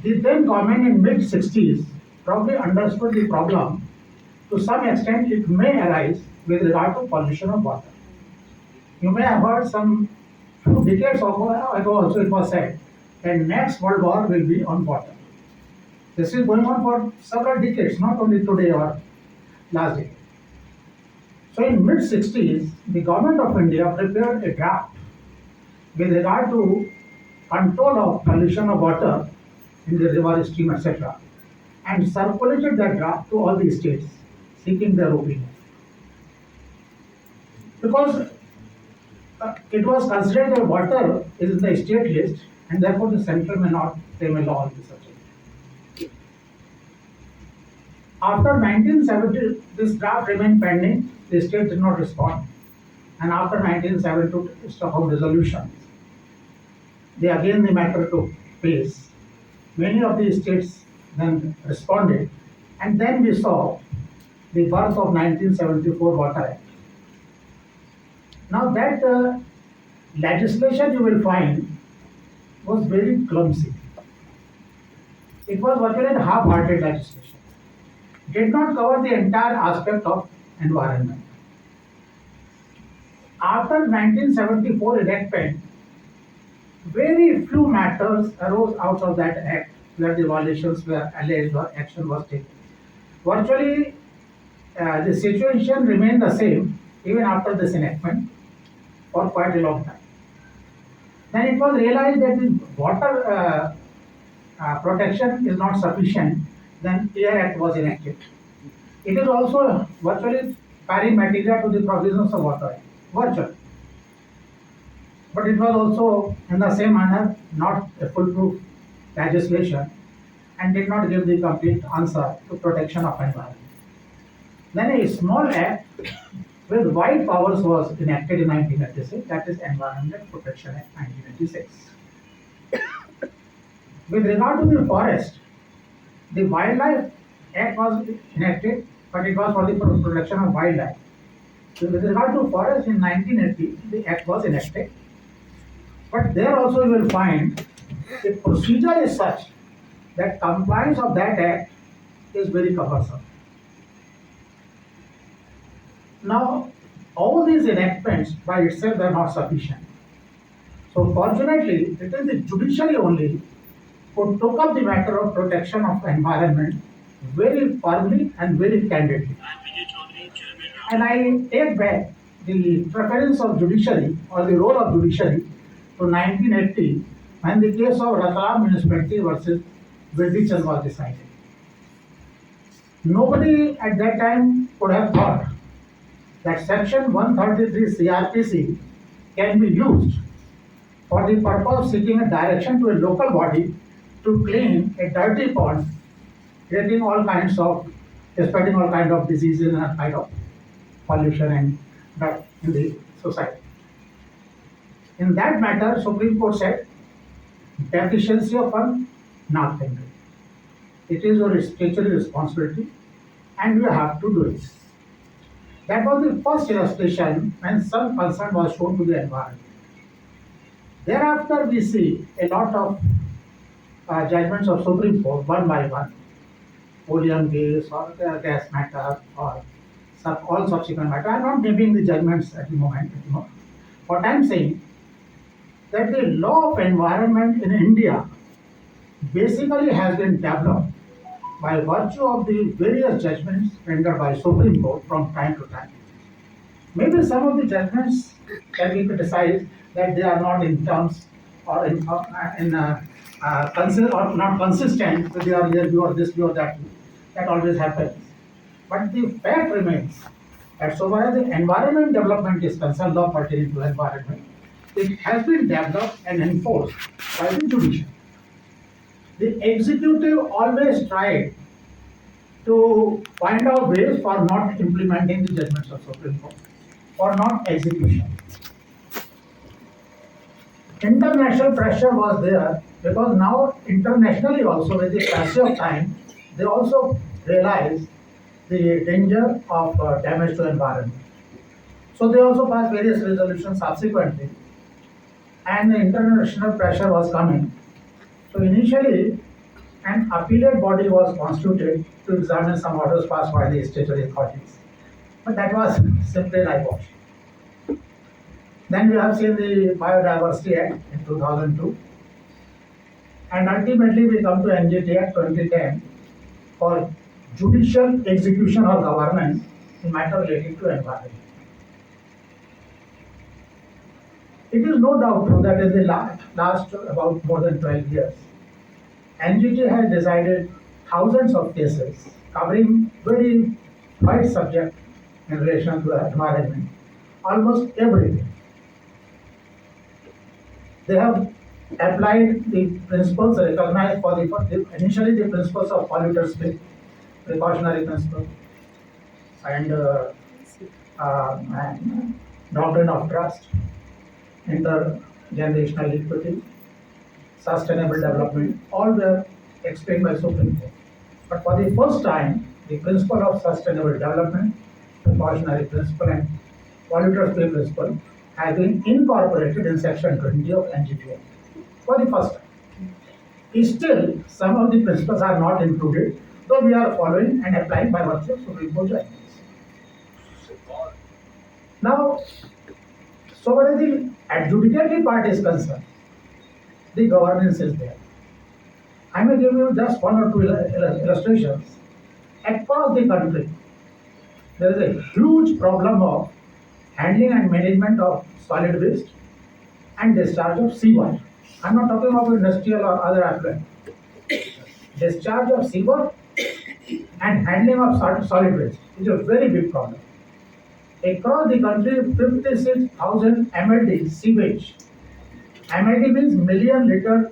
The then government in mid-60s probably understood the problem. To some extent, it may arise with regard to pollution of water. You may have heard some few decades ago also it was said that next world war will be on water. This is going on for several decades, not only today or last decade. So in mid-60s, the government of India prepared a draft with regard to control of pollution of water in the river, stream, etc., and circulated that draft to all the states, seeking their opinion. Because it was considered that water is in the state list, and therefore the central may not frame a law on the subject. After 1970, this draft remained pending. The state did not respond, and after 1972 Stockholm resolution, the matter took place. Many of the states then responded, and then we saw the birth of 1974 Water Act. Now that legislation you will find was very clumsy. It was virtually a half-hearted legislation. Did not cover the entire aspect of environment. After 1974 enactment, very few matters arose out of that act where the violations were alleged or action was taken. Virtually, the situation remained the same even after this enactment for quite a long time. Then it was realized that the water protection is not sufficient. Then Air Act was enacted. It is also virtually pari materia to the provisions of Water Act, virtually. But it was also in the same manner not a foolproof legislation and did not give the complete answer to protection of environment. Then a small act with wide powers was enacted in 1986, that is Environmental Protection Act 1986. With regard to the forest, the Wildlife Act was enacted, but it was for the protection of wildlife. So with regard to forest in 1980, the act was enacted, but there also you will find the procedure is such that compliance of that act is very cumbersome. Now, all these enactments by itself are not sufficient. So fortunately, it is the judiciary only who took up the matter of protection of environment very firmly and very candidly. And I take back the preference of judiciary or the role of judiciary to 1980 when the case of Ratlam Municipality versus Vindichan was decided. Nobody at that time could have thought that section 133 CRPC can be used for the purpose of seeking a direction to a local body to clean a dirty pond, creating all kinds of, spreading all kinds of diseases and all kind of pollution and dirt in the society. In that matter, Supreme Court said, deficiency of fund, nothing. It is your statutory responsibility and you have to do it. That was the first illustration when some concern was shown to the environment. Thereafter, we see a lot of judgments of Supreme Court, one by one, oleum gas or gas matter or all subsequent matter. I am not naming the judgments at the moment. What I am saying that the law of environment in India basically has been developed by virtue of the various judgments rendered by Supreme Court from time to time. Maybe some of the judgments can be criticized that they are not in terms or or not consistent with the earlier view or this view or that view. That always happens. But the fact remains that so far as the environment development is concerned, law pertaining to environment, it has been developed and enforced by the judiciary. The executive always tried to find out ways for not implementing the judgments of Supreme Court or not execution. International pressure was there because now internationally also with the passage of time, they also realized the danger of damage to environment. So they also passed various resolutions subsequently and the international pressure was coming. So initially, an appellate body was constituted to examine some orders passed by the statutory authorities. But that was simply an eyewash. Then we have seen the Biodiversity Act in 2002, and ultimately we come to NGT Act 2010 for judicial execution or governance in matter relating to environment. It is no doubt that in the last about more than 12 years, NGT has decided thousands of cases covering very wide subject in relation to the environment, almost everything. They have applied the principles recognized for initially the principles of polluters pay, precautionary principle, and doctrine of trust, intergenerational equity, sustainable development, all were explained by Supreme Court. But for the first time, the principle of sustainable development, precautionary principle, and polluters pay principle has been incorporated in Section 20 of NGT Act for the first time. Still, some of the principles are not included, though we are following and applying by virtue of Supreme Court judgments. Now, so what is the adjudicatory part is concerned, the governance is there. I may give you just one or two illustrations. Across the country, there is a huge problem of handling and management of solid waste and discharge of seawater. I'm not talking about industrial or other effluent. Discharge of seawater and handling of solid waste is a very big problem. Across the country, 56,000 MLD sewage. MLD means million liter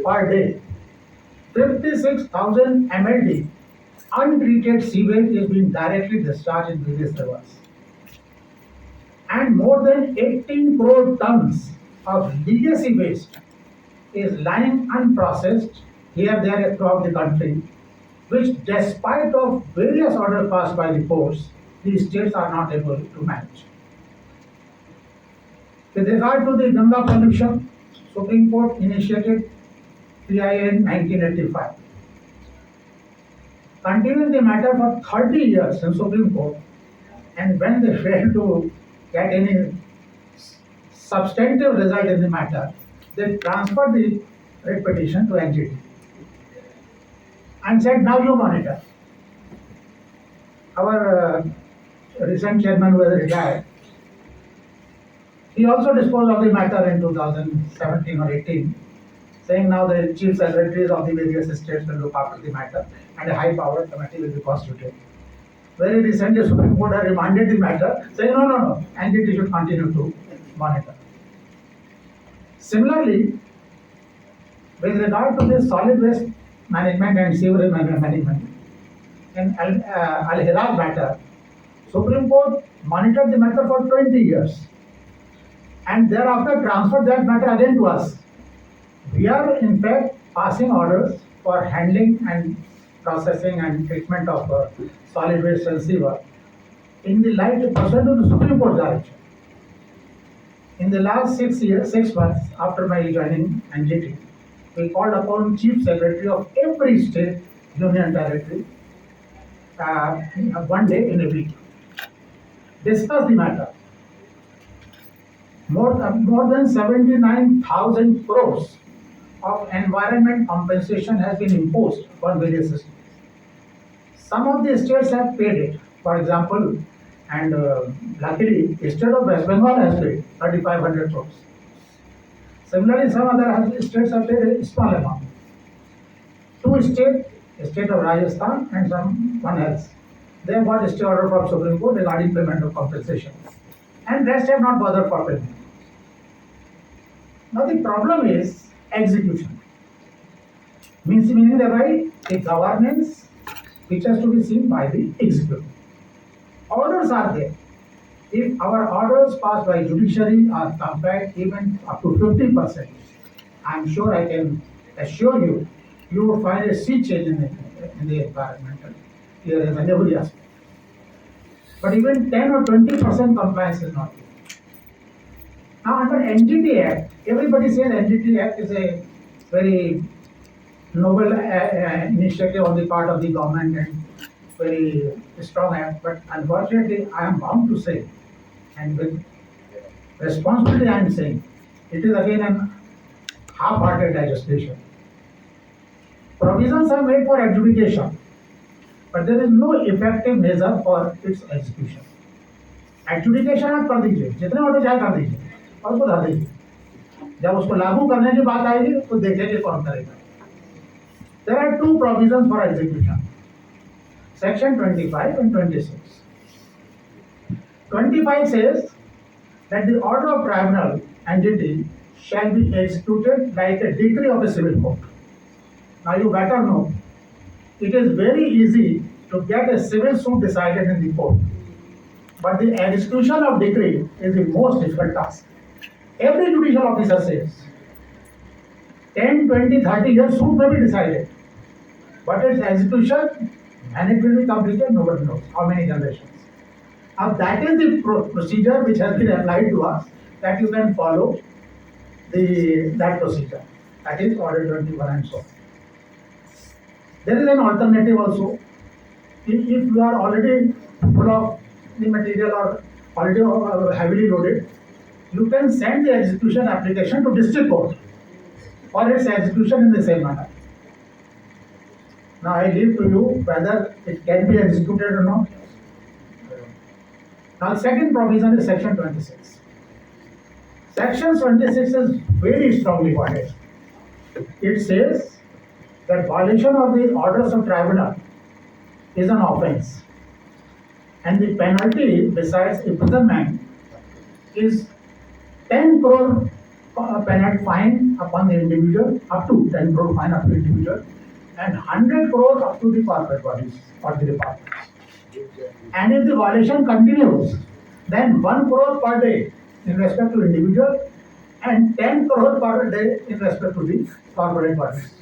per day. 56,000 MLD untreated sewage is being directly discharged in various rivers. And more than 18 crore tons of legacy waste is lying unprocessed here, there, across the country, which despite of various orders passed by the courts, the states are not able to manage. With regard to the Ganga pollution, Supreme Court initiated PIA in 1985. Continuing the matter for 30 years in Supreme Court, and when they failed to get any substantive result in the matter, they transferred the writ petition to NGT and said, now you monitor. Our recent chairman who has retired, he also disposed of the matter in 2017 or 18, saying now the chief secretaries of the various states will look after the matter and a high-powered committee will be constituted. Very recently, Supreme Court has remanded the matter, saying no, NGT should continue to monitor. Similarly, with regard to the solid waste management and sewerage management, in Al-Hiraj matter, Supreme Court monitored the matter for 20 years and thereafter transferred that matter again to us. We are in fact passing orders for handling and processing and treatment of solid waste and sewer in the light pursuant to the Supreme Court direction. In the last 6 months after my joining NGT, we called upon Chief Secretary of every state, union territory, one day in a week, discuss the matter. More than 79,000 crores of environment compensation has been imposed on various states. Some of the states have paid it. For example, and luckily, the state of West Bengal has paid 3,500 crores. Similarly, some other states have paid a small amount. Two states, the state of Rajasthan and someone else, they have got a stay order from Supreme Court regarding payment of compensation. And rest have not bothered for payment. Now the problem is execution. Meaning the governance which has to be seen by the executive. Orders are there. If our orders passed by judiciary are compared even up to 50%, I am sure I can assure you, you will find a sea change in the environmental clearance and every aspect. But even 10 or 20% compliance is not there. Now under NGT Act, everybody says NGT Act is a very noble initiative on the part of the government and very strong act. But unfortunately, I am bound to say, and with responsibility, I am saying, it is again an half-hearted legislation. Provisions are made for adjudication, but there is no effective measure for its execution. Adjudication आप कर दीजिए, जितने order चाहे कर दीजिए और उसको धर दीजिए, जब उसको लागू करने की बात आएगी तो देखेंगे कौन करेगा. There are two provisions for execution, section 25 and 26. 25 says that the order of tribunal NGT shall be executed like a decree of a civil court. Now you better know, it is very easy to get a civil suit decided in the court, but the execution of decree is the most difficult task. Every judicial officer says 10, 20, 30 years suit may be decided, but its execution, and it will be completed, nobody knows how many generations. Now that is the procedure which has been applied to us, that you can follow that procedure. That is order 21 and so on. There is an alternative also. If you are already full of the material or already heavily loaded, you can send the execution application to district court for its execution in the same manner. Now I leave to you whether it can be executed or not. Now second provision is section 26. Section 26 is very strongly worded. It says that violation of the orders of tribunal is an offence, and the penalty besides imprisonment is 10 crore penalty fine upon the individual, up to 10 crore fine up to the individual, and 100 crore up to the corporate bodies or the departments. And if the violation continues, then 1 crore per day in respect to individual and 10 crore per day in respect to the corporate bodies.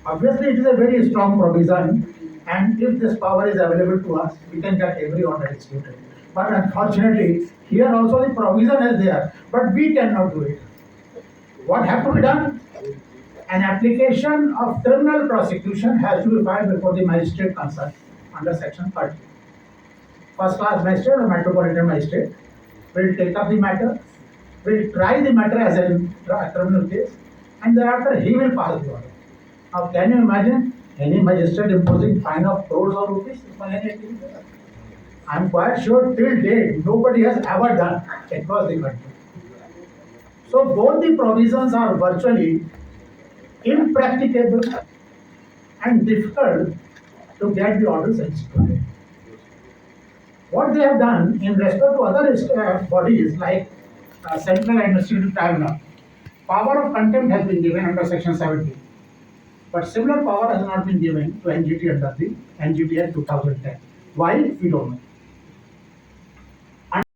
Obviously, it is a very strong provision, and if this power is available to us, we can get every order executed. But unfortunately, here also the provision is there, but we cannot do it. What has to be done? An application of criminal prosecution has to be filed before the magistrate concerned under section 30. First class magistrate or metropolitan magistrate will take up the matter, will try the matter as a criminal case, and thereafter he will pass the order. Now, can you imagine any magistrate imposing fine of crores of rupees? I am quite sure till date nobody has ever done across the country. So both the provisions are virtually impracticable and difficult to get the orders executed. What they have done in respect to other bodies like Central Administrative Tribunal, power of contempt has been given under section 70. But similar power has not been given to NGT under the NGT Act 2010. Why? We don't know.